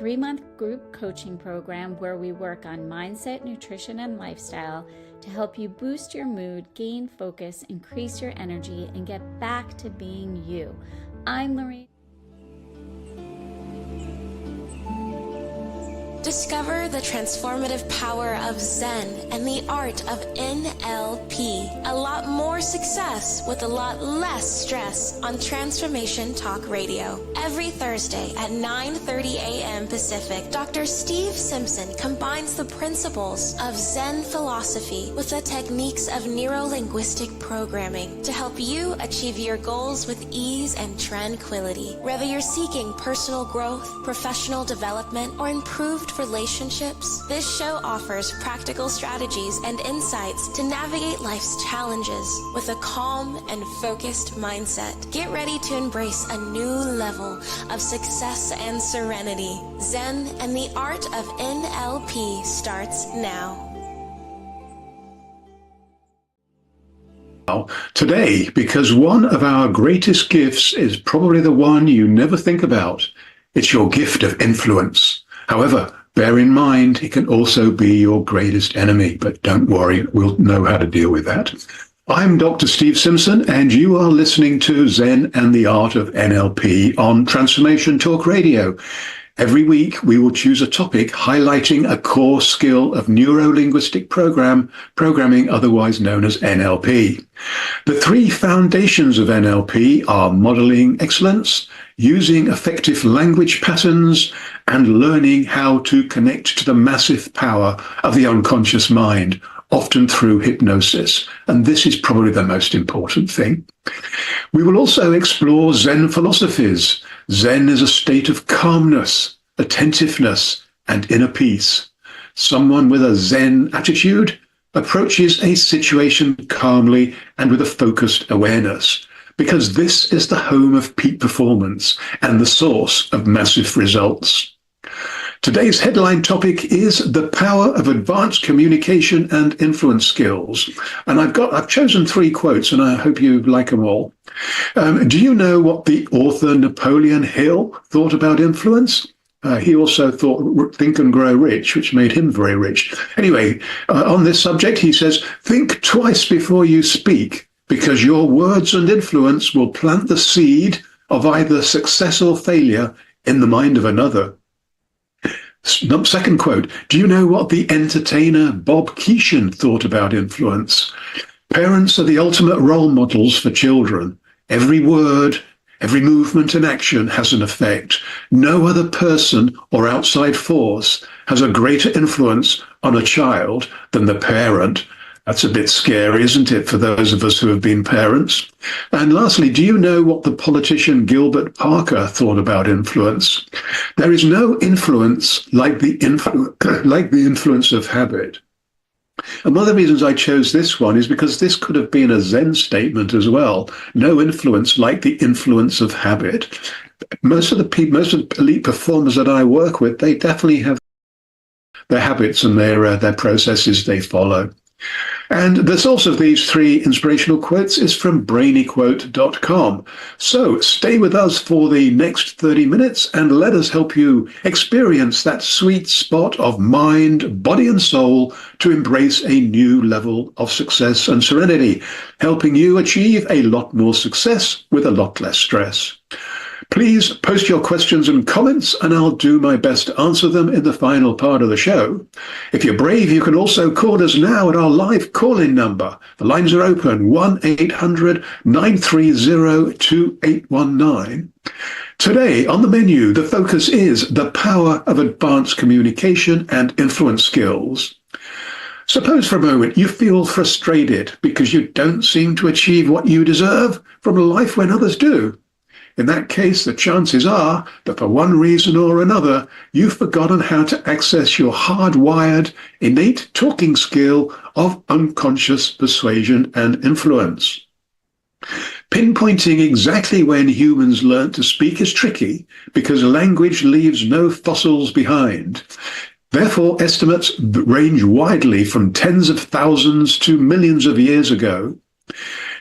3-month group coaching program where we work on mindset, nutrition, and lifestyle to help you boost your mood, gain focus, increase your energy, and get back to being you. I'm Lorraine. Discover the transformative power of Zen and the art of NLP. A lot more success with a lot less stress on Transformation Talk Radio. Every Thursday at 9:30 a.m. Pacific, Dr. Steve Simpson combines the principles of Zen philosophy with the techniques of neuro-linguistic programming to help you achieve your goals with ease and tranquility. Whether you're seeking personal growth, professional development, or improved relationships, this show offers practical strategies and insights to navigate life's challenges with a calm and focused mindset. Get ready to embrace a new level of success and serenity. Zen and the art of NLP starts now. Today, because one of our greatest gifts is probably the one you never think about. It's your gift of influence. However, bear in mind, it can also be your greatest enemy, but don't worry, we'll know how to deal with that. I'm Dr. Steve Simpson, and you are listening to Zen and the Art of NLP on Transformation Talk Radio. Every week, we will choose a topic highlighting a core skill of neuro-linguistic programming, otherwise known as NLP. The three foundations of NLP are modeling excellence, using effective language patterns, and learning how to connect to the massive power of the unconscious mind, often through hypnosis. And this is probably the most important thing. We will also explore Zen philosophies. Zen is a state of calmness, attentiveness, and inner peace. Someone with a Zen attitude approaches a situation calmly and with a focused awareness, because this is the home of peak performance and the source of massive results. Today's headline topic is the power of advanced communication and influence skills. And I've chosen 3 quotes, and I hope you like them all. Do you know what the author Napoleon Hill thought about influence? He also thought Think and Grow Rich, which made him very rich. Anyway, on this subject, he says, think twice before you speak, because your words and influence will plant the seed of either success or failure in the mind of another. Second quote, do you know what the entertainer Bob Keeshan thought about influence? Parents are the ultimate role models for children. Every word, every movement and action has an effect. No other person or outside force has a greater influence on a child than the parent. That's a bit scary, isn't it, for those of us who have been parents? And lastly, do you know what the politician Gilbert Parker thought about influence? There is no influence like the influence of habit. And one of the reasons I chose this one is because this could have been a Zen statement as well. No influence like the influence of habit. Most of the elite performers that I work with, they definitely have their habits and their processes they follow. And the source of these 3 inspirational quotes is from brainyquote.com. So stay with us for the next 30 minutes and let us help you experience that sweet spot of mind, body and soul to embrace a new level of success and serenity, helping you achieve a lot more success with a lot less stress. Please post your questions and comments, and I'll do my best to answer them in the final part of the show. If you're brave, you can also call us now at our live call-in number. The lines are open, 1-800-930-2819. Today, on the menu, the focus is the power of advanced communication and influence skills. Suppose for a moment you feel frustrated because you don't seem to achieve what you deserve from a life when others do. In that case, the chances are that for one reason or another, you've forgotten how to access your hardwired, innate talking skill of unconscious persuasion and influence. Pinpointing exactly when humans learn to speak is tricky because language leaves no fossils behind. Therefore, estimates range widely from tens of thousands to millions of years ago.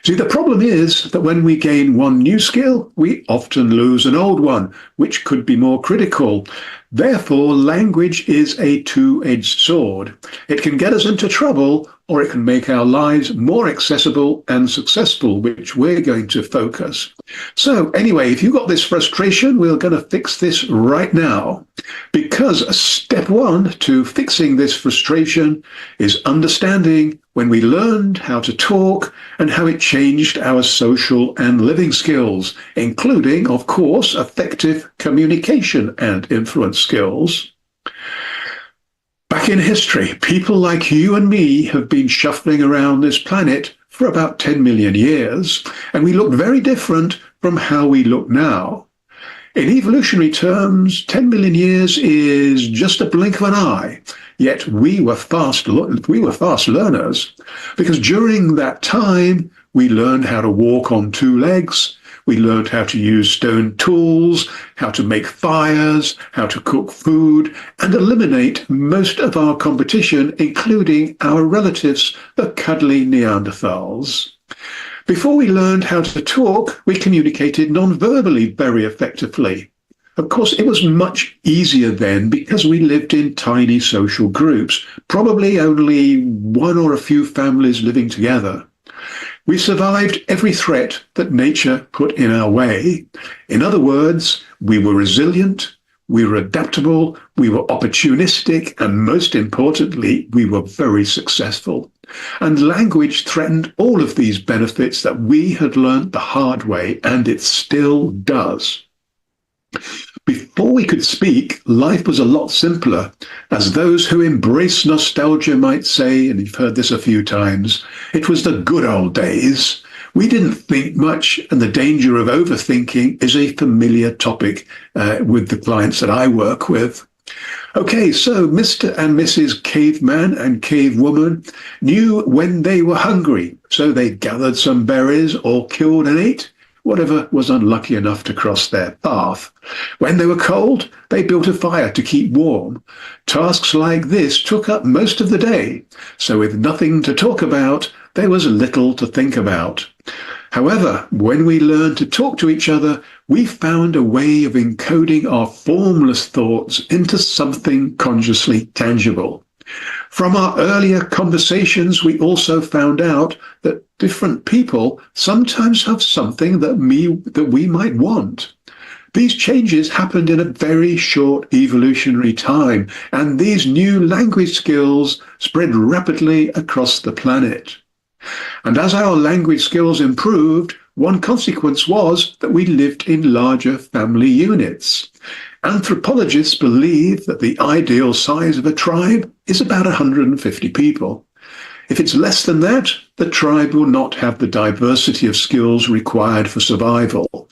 See, the problem is that when we gain one new skill, we often lose an old one, which could be more critical. Therefore, language is a two-edged sword. It can get us into trouble, or it can make our lives more accessible and successful, which we're going to focus. So anyway, if you've got this frustration, we're going to fix this right now. Because step one to fixing this frustration is understanding when we learned how to talk and how it changed our social and living skills, including, of course, effective communication and influence skills. Back in history, people like you and me have been shuffling around this planet for about 10 million years, and we look very different from how we look now. In evolutionary terms, 10 million years is just a blink of an eye, yet we were fast learners, because during that time, we learned how to walk on two legs, we learned how to use stone tools, how to make fires, how to cook food, and eliminate most of our competition, including our relatives, the cuddly Neanderthals. Before we learned how to talk, we communicated non-verbally very effectively. Of course, it was much easier then because we lived in tiny social groups, probably only one or a few families living together. We survived every threat that nature put in our way. In other words, we were resilient, we were adaptable, we were opportunistic, and most importantly, we were very successful. And language threatened all of these benefits that we had learned the hard way, and it still does. Before we could speak, life was a lot simpler. As those who embrace nostalgia might say, and you've heard this a few times, it was the good old days. We didn't think much, and the danger of overthinking is a familiar topic with the clients that I work with. Okay, so Mr. and Mrs. Caveman and Cavewoman knew when they were hungry, so they gathered some berries or killed and ate whatever was unlucky enough to cross their path. When they were cold, they built a fire to keep warm. Tasks like this took up most of the day, so with nothing to talk about, there was little to think about. However, when we learned to talk to each other, we found a way of encoding our formless thoughts into something consciously tangible. From our earlier conversations, we also found out that different people sometimes have something that we might want. These changes happened in a very short evolutionary time, and these new language skills spread rapidly across the planet. And as our language skills improved, one consequence was that we lived in larger family units. Anthropologists believe that the ideal size of a tribe is about 150 people. If it's less than that, the tribe will not have the diversity of skills required for survival.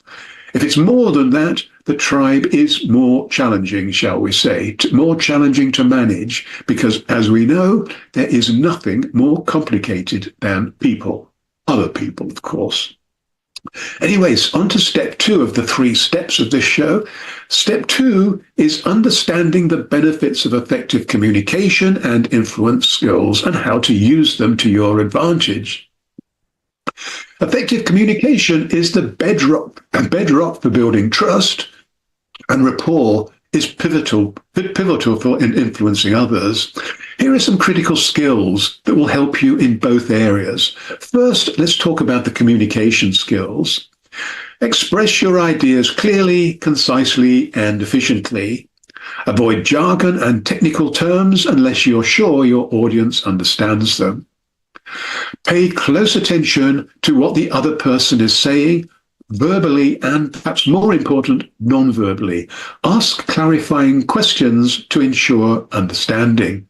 If it's more than that, the tribe is more challenging, shall we say, more challenging to manage, because as we know, there is nothing more complicated than people. Other people, of course. Anyways, on to step 2 of the 3 steps of this show. Step 2 is understanding the benefits of effective communication and influence skills and how to use them to your advantage. Effective communication is the bedrock for building trust, and rapport is pivotal for influencing others. Here are some critical skills that will help you in both areas. First, let's talk about the communication skills. Express your ideas clearly, concisely, and efficiently. Avoid jargon and technical terms unless you're sure your audience understands them. Pay close attention to what the other person is saying, verbally and, perhaps more important, non-verbally. Ask clarifying questions to ensure understanding.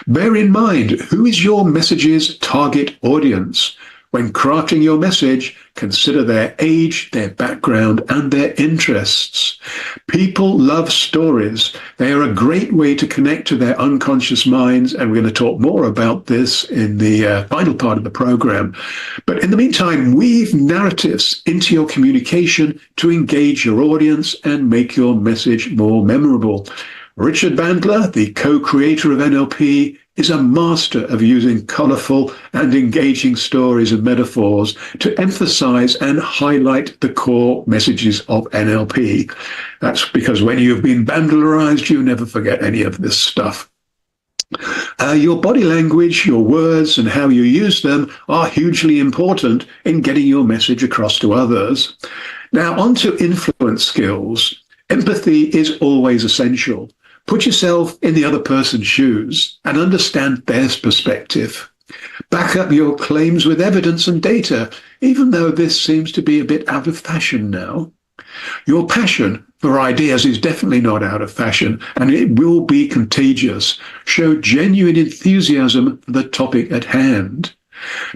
Bear in mind, who is your message's target audience? When crafting your message, consider their age, their background, and their interests. People love stories. They are a great way to connect to their unconscious minds, and we're going to talk more about this in the final part of the program. But in the meantime, weave narratives into your communication to engage your audience and make your message more memorable. Richard Bandler, the co-creator of NLP, is a master of using colorful and engaging stories and metaphors to emphasize and highlight the core messages of NLP. That's because when you've been bandilerized, you never forget any of this stuff. Your body language, your words, and how you use them are hugely important in getting your message across to others. Now, on to influence skills. Empathy is always essential. Put yourself in the other person's shoes and understand their perspective. Back up your claims with evidence and data, even though this seems to be a bit out of fashion now. Your passion for ideas is definitely not out of fashion, and it will be contagious. Show genuine enthusiasm for the topic at hand.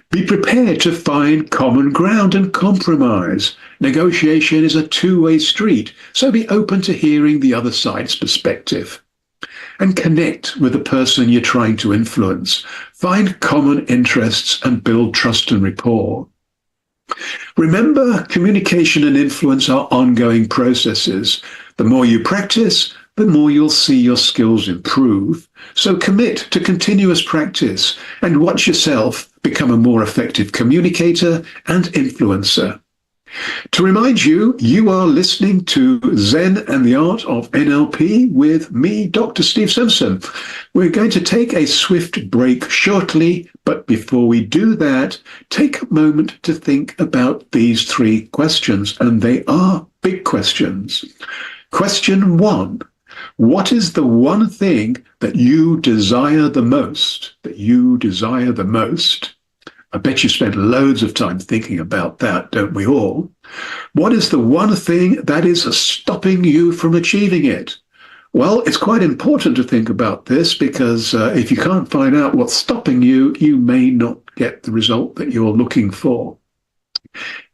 Be prepared to find common ground and compromise. Negotiation is a two-way street, so be open to hearing the other side's perspective. And connect with the person you're trying to influence. Find common interests and build trust and rapport. Remember, communication and influence are ongoing processes. The more you practice, the more you'll see your skills improve. So commit to continuous practice and watch yourself become a more effective communicator and influencer. To remind you, you are listening to Zen and the Art of NLP with me, Dr. Steve Simpson. We're going to take a swift break shortly, but before we do that, take a moment to think about these three questions, and they are big questions. Question 1. What is the one thing that you desire the most? I bet you spent loads of time thinking about that, don't we all? What is the one thing that is stopping you from achieving it? Well, it's quite important to think about this because if you can't find out what's stopping you, you may not get the result that you're looking for.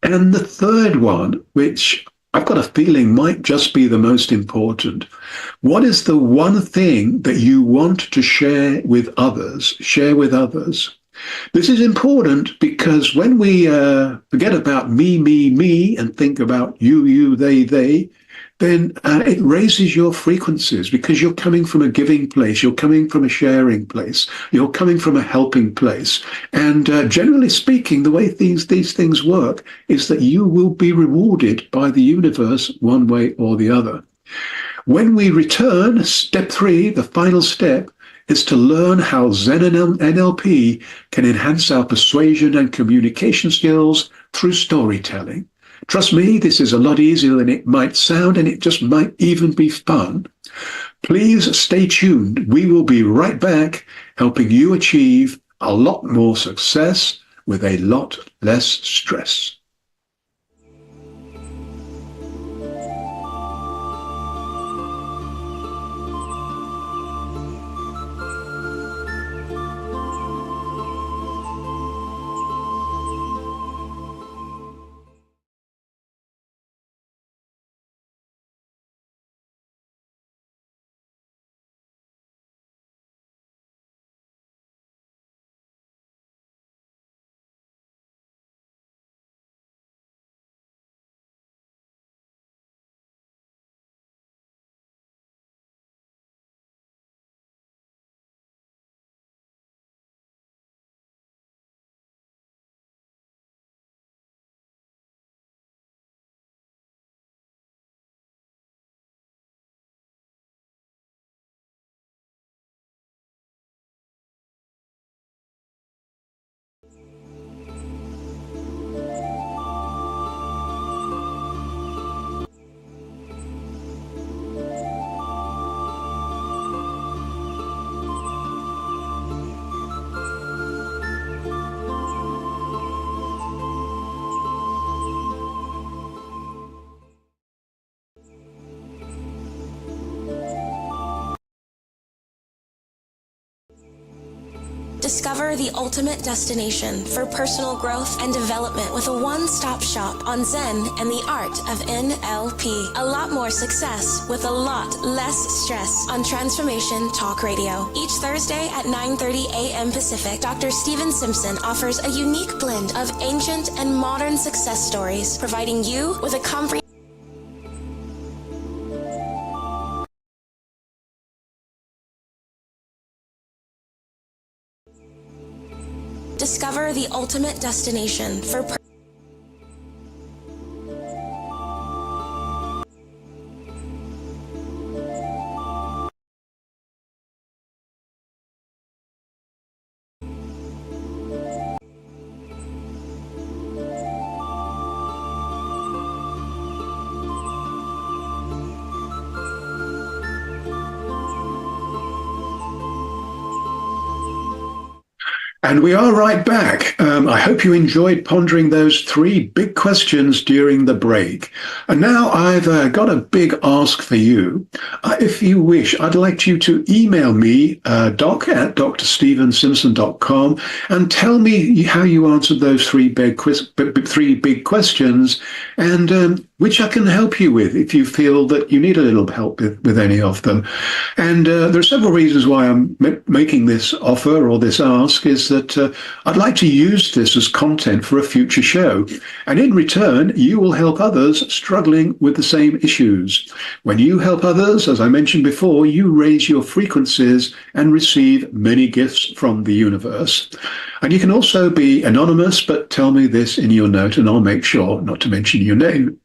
And the third one, which I've got a feeling might just be the most important. What is the one thing that you want to share with others? This is important because when we forget about me, and think about you, they, then it raises your frequencies because you're coming from a giving place, you're coming from a sharing place, you're coming from a helping place. And generally speaking, the way these things work is that you will be rewarded by the universe one way or the other. When we return, step 3, the final step, is to learn how Zen and NLP can enhance our persuasion and communication skills through storytelling. Trust me, this is a lot easier than it might sound, and it just might even be fun. Please stay tuned. We will be right back, helping you achieve a lot more success with a lot less stress. Discover the ultimate destination for personal growth and development with a one-stop shop on Zen and the Art of NLP. A lot more success with a lot less stress on Transformation Talk Radio. Each Thursday at 9:30 a.m. Pacific, Dr. Steven Simpson offers a unique blend of ancient and modern success stories, providing you with a comprehensive Discover the ultimate destination for And we are right back. I hope you enjoyed pondering those three big questions during the break. And now I've got a big ask for you. If you wish, I'd like you to email me, doc@drstephensimpson.com, and tell me how you answered those three big questions, and which I can help you with if you feel that you need a little help with any of them. And there are several reasons why I'm making this offer or this ask, is that I'd like to use this as content for a future show. And in return, you will help others struggling with the same issues. When you help others, as I mentioned before, you raise your frequencies and receive many gifts from the universe. And you can also be anonymous, but tell me this in your note and I'll make sure not to mention your name.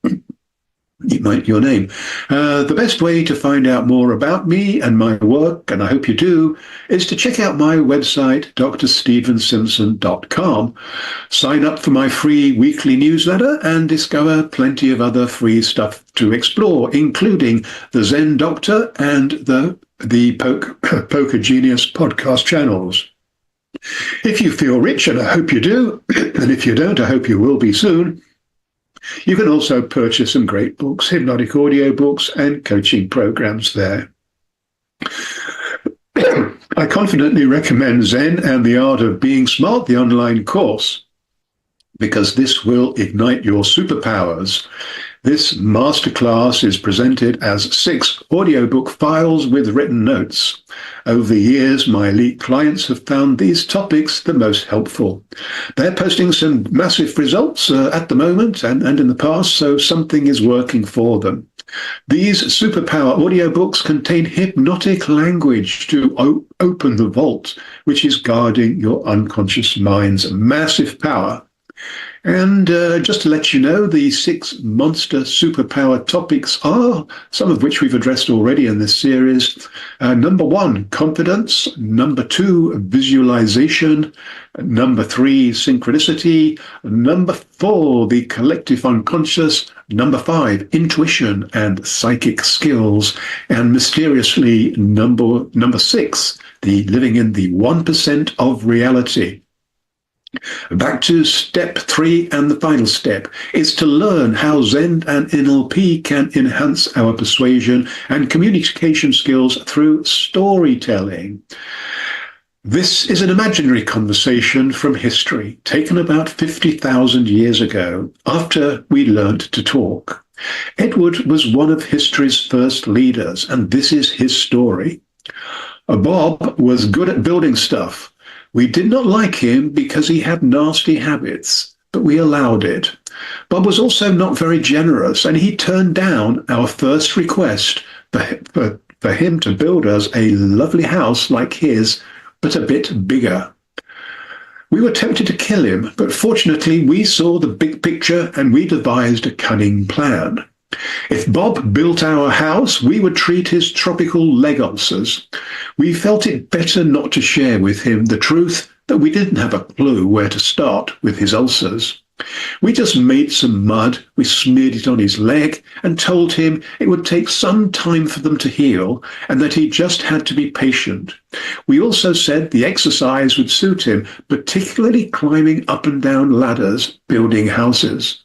The best way to find out more about me and my work, and I hope you do, is to check out my website, drstephensimpson.com. Sign up for my free weekly newsletter and discover plenty of other free stuff to explore, including the Zen Doctor and the Poker Genius podcast channels. If you feel rich, and I hope you do, and if you don't, I hope you will be soon, you can also purchase some great books, hypnotic audio books, and coaching programs there. I confidently recommend Zen and the Art of Being Smart, the online course, because this will ignite your superpowers. This masterclass is presented as 6 audiobook files with written notes. Over the years, my elite clients have found these topics the most helpful. They're posting some massive results at the moment and in the past, so something is working for them. These superpower audiobooks contain hypnotic language to open the vault, which is guarding your unconscious mind's massive power. And just to let you know, the 6 monster superpower topics are, some of which we've addressed already in this series. Number 1, confidence. Number 2, visualization. Number 3, synchronicity. Number 4, the collective unconscious. Number 5, intuition and psychic skills. And mysteriously, number 6, the living in the 1% of reality. Back to step 3, and the final step is to learn how Zen and NLP can enhance our persuasion and communication skills through storytelling. This is an imaginary conversation from history, taken about 50,000 years ago, after we learnt to talk. Edward was one of history's first leaders, and this is his story. Bob was good at building stuff. We did not like him because he had nasty habits, but we allowed it. Bob was also not very generous, and he turned down our first request for him to build us a lovely house like his, but a bit bigger. We were tempted to kill him, but fortunately we saw the big picture and we devised a cunning plan. If Bob built our house, we would treat his tropical leg ulcers. We felt it better not to share with him the truth that we didn't have a clue where to start with his ulcers. We just made some mud, we smeared it on his leg, and told him it would take some time for them to heal, and that he just had to be patient. We also said the exercise would suit him, particularly climbing up and down ladders, building houses.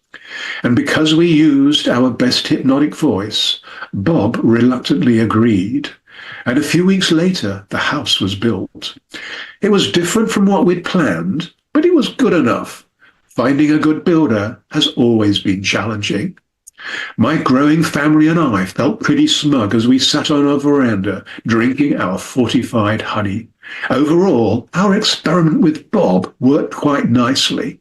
And because we used our best hypnotic voice, Bob reluctantly agreed. And a few weeks later, the house was built. It was different from what we'd planned, but it was good enough. Finding a good builder has always been challenging. My growing family and I felt pretty smug as we sat on our veranda, drinking our fortified honey. Overall, our experiment with Bob worked quite nicely.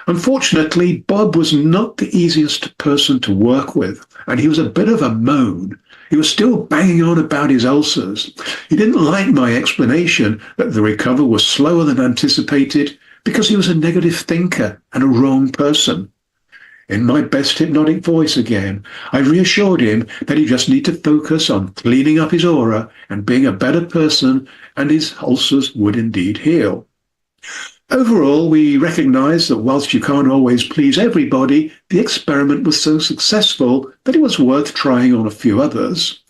Unfortunately, Bob was not the easiest person to work with, and he was a bit of a moan. He was still banging on about his ulcers. He didn't like my explanation that the recovery was slower than anticipated, because he was a negative thinker and a wrong person. In my best hypnotic voice again, I reassured him that he just needed to focus on cleaning up his aura and being a better person, and his ulcers would indeed heal. Overall, we recognized that whilst you can't always please everybody, the experiment was so successful that it was worth trying on a few others.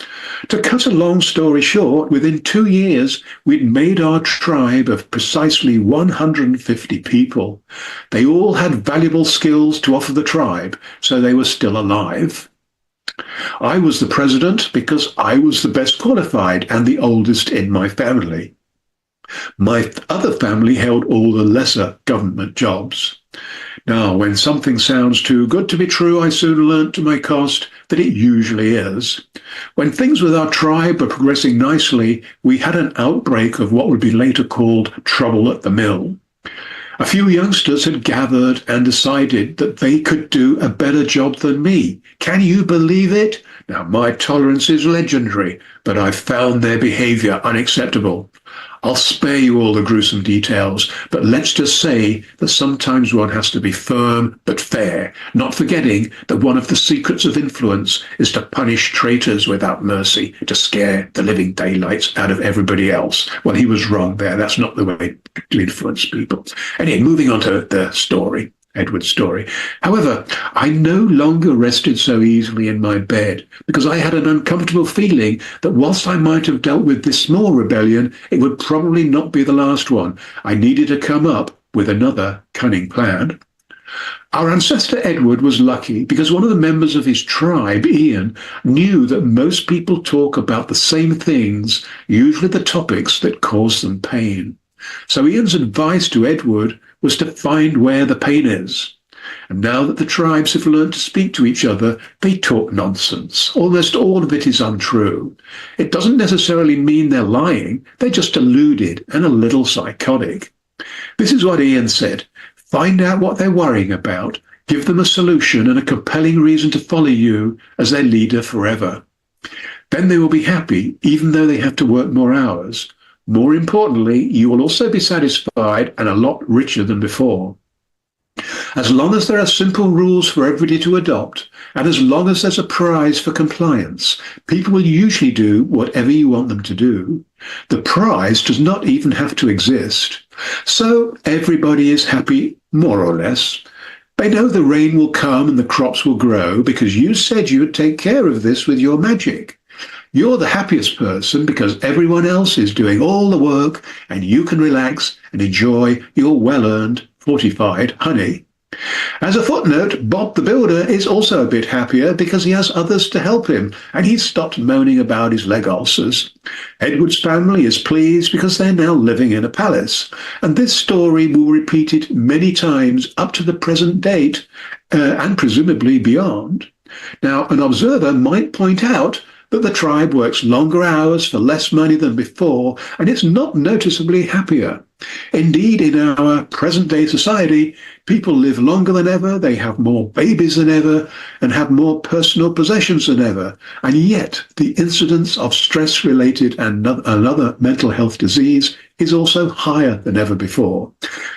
To cut a long story short, within 2 years, we'd made our tribe of precisely 150 people. They all had valuable skills to offer the tribe, so they were still alive. I was the president because I was the best qualified and the oldest in my family. My other family held all the lesser government jobs. Now, when something sounds too good to be true, I soon learnt to my cost that it usually is. When things with our tribe were progressing nicely, we had an outbreak of what would be later called trouble at the mill. A few youngsters had gathered and decided that they could do a better job than me. Can you believe it? Now, my tolerance is legendary, but I found their behaviour unacceptable. I'll spare you all the gruesome details, but let's just say that sometimes one has to be firm but fair, not forgetting that one of the secrets of influence is to punish traitors without mercy, to scare the living daylights out of everybody else. Well, he was wrong there. That's not the way to influence people. Anyway, moving on to the story. Edward's story. However, I no longer rested so easily in my bed because I had an uncomfortable feeling that whilst I might have dealt with this small rebellion, it would probably not be the last one. I needed to come up with another cunning plan. Our ancestor Edward was lucky because one of the members of his tribe, Ian, knew that most people talk about the same things, usually the topics that cause them pain. So Ian's advice to Edward was to find where the pain is. And now that the tribes have learned to speak to each other, they talk nonsense. Almost all of it is untrue. It doesn't necessarily mean they're lying. They're just deluded and a little psychotic. This is what Ian said. Find out what they're worrying about, give them a solution and a compelling reason to follow you as their leader forever. Then they will be happy, even though they have to work more hours. More importantly, you will also be satisfied and a lot richer than before. As long as there are simple rules for everybody to adopt, and as long as there's a prize for compliance, people will usually do whatever you want them to do. The prize does not even have to exist. So everybody is happy, more or less. They know the rain will come and the crops will grow because you said you would take care of this with your magic. You're the happiest person because everyone else is doing all the work and you can relax and enjoy your well-earned fortified honey. As a footnote, Bob the Builder is also a bit happier because he has others to help him and he's stopped moaning about his leg ulcers. Edward's family is pleased because they're now living in a palace, and this story will be repeated many times up to the present date and presumably beyond. Now, an observer might point out that the tribe works longer hours for less money than before, and it's not noticeably happier. Indeed, in our present-day society, people live longer than ever, they have more babies than ever, and have more personal possessions than ever, and yet the incidence of stress-related and another mental health disease is also higher than ever before.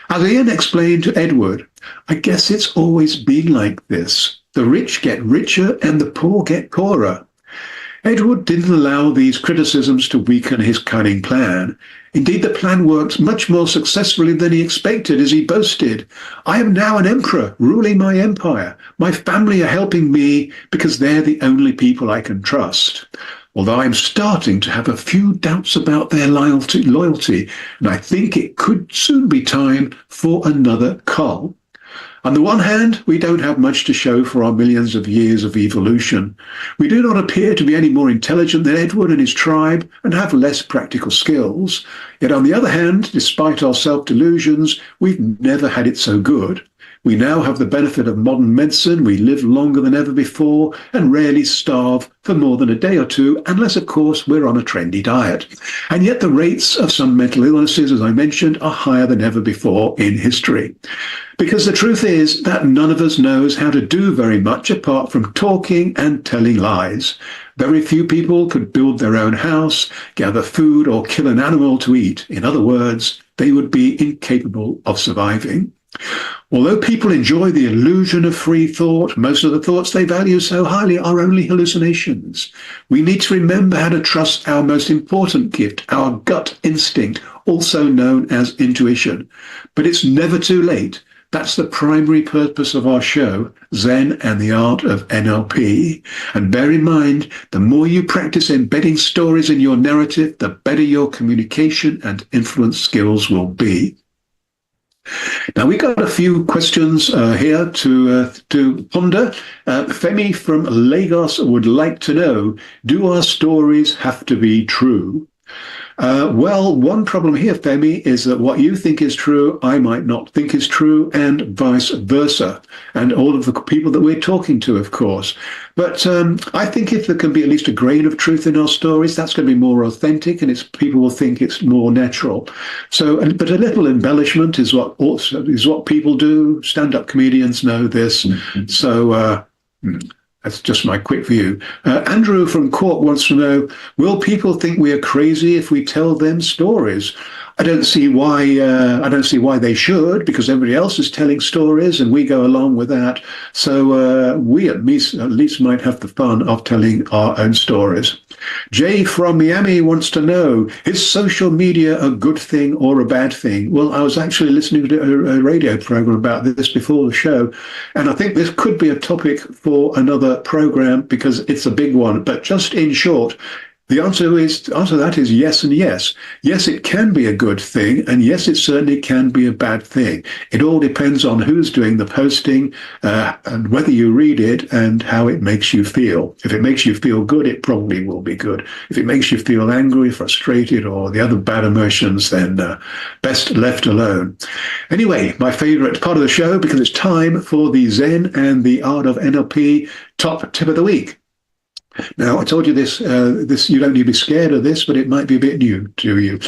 As Ian explained to Edward, I guess it's always been like this. The rich get richer and the poor get poorer. Edward didn't allow these criticisms to weaken his cunning plan. Indeed, the plan worked much more successfully than he expected, as he boasted. I am now an emperor, ruling my empire. My family are helping me because they're the only people I can trust. Although I'm starting to have a few doubts about their loyalty, and I think it could soon be time for another cull. On the one hand, we don't have much to show for our millions of years of evolution. We do not appear to be any more intelligent than Edward and his tribe and have less practical skills. Yet on the other hand, despite our self-delusions, we've never had it so good. We now have the benefit of modern medicine, we live longer than ever before, and rarely starve for more than a day or two, unless, of course, we're on a trendy diet. And yet the rates of some mental illnesses, as I mentioned, are higher than ever before in history. Because the truth is that none of us knows how to do very much apart from talking and telling lies. Very few people could build their own house, gather food, or kill an animal to eat. In other words, they would be incapable of surviving. Although people enjoy the illusion of free thought, most of the thoughts they value so highly are only hallucinations. We need to remember how to trust our most important gift, our gut instinct, also known as intuition. But it's never too late. That's the primary purpose of our show, Zen and the Art of NLP. And bear in mind, the more you practice embedding stories in your narrative, the better your communication and influence skills will be. Now, we got a few questions here to ponder. Femi from Lagos would like to know, do our stories have to be true? Well, one problem here, Femi, is that what you think is true, I might not think is true, and vice versa. And all of the people that we're talking to, of course. But I think if there can be at least a grain of truth in our stories, that's going to be more authentic, and people will think it's more natural. So, but a little embellishment is what people do. Stand-up comedians know this. So. That's just my quick view. Andrew from Cork wants to know, will people think we are crazy if we tell them stories? I don't see why they should, because everybody else is telling stories and we go along with that. So we at least might have the fun of telling our own stories. Jay from Miami wants to know, is social media a good thing or a bad thing? Well, I was actually listening to a radio program about this before the show, and I think this could be a topic for another program because it's a big one. But just in short, the answer to that is yes and yes. Yes, it can be a good thing, and yes, it certainly can be a bad thing. It all depends on who's doing the posting and whether you read it and how it makes you feel. If it makes you feel good, it probably will be good. If it makes you feel angry, frustrated, or the other bad emotions, then best left alone. Anyway, my favorite part of the show, because it's time for the Zen and the Art of NLP top tip of the week. Now, I told you this, you don't need to be scared of this, but it might be a bit new to you.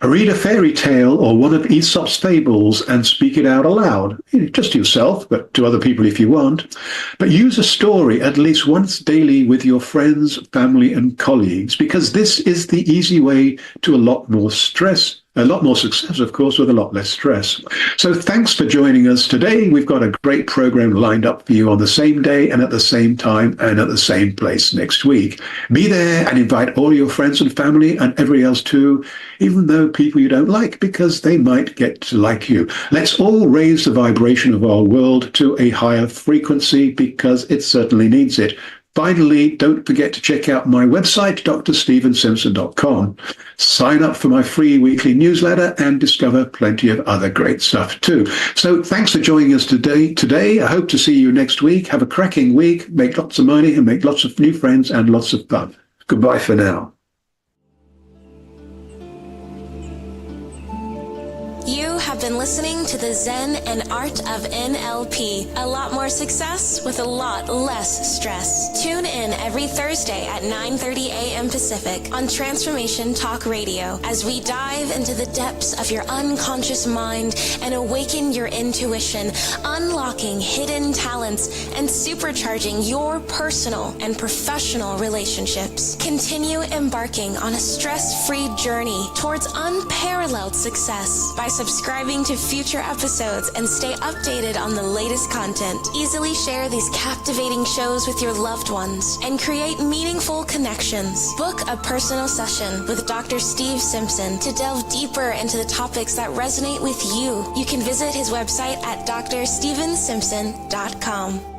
Read a fairy tale or one of Aesop's fables and speak it out aloud. Just to yourself, but to other people if you want. But use a story at least once daily with your friends, family, and colleagues, because this is the easy way to a lot more success, of course, with a lot less stress. So thanks for joining us today. We've got a great program lined up for you on the same day and at the same time and at the same place next week. Be there and invite all your friends and family and everybody else too, even though people you don't like, because they might get to like you. Let's all raise the vibration of our world to a higher frequency, because it certainly needs it. Finally, don't forget to check out my website, drstephensimpson.com. Sign up for my free weekly newsletter and discover plenty of other great stuff too. So thanks for joining us today. I hope to see you next week. Have a cracking week, make lots of money and make lots of new friends and lots of fun. Goodbye for now. You have been listening to the Zen and Art of NLP. A lot more success with a lot less stress. Tune in every Thursday at 9:30 a.m. Pacific on Transformation Talk Radio as we dive into the depths of your unconscious mind and awaken your intuition, unlocking hidden talents and supercharging your personal and professional relationships. Continue embarking on a stress-free journey towards unparalleled success by subscribing to future episodes and stay updated on the latest content. Easily share these captivating shows with your loved ones and create meaningful connections. Book a personal session with Dr. Steve Simpson to delve deeper into the topics that resonate with you. You can visit his website at drstephensimpson.com.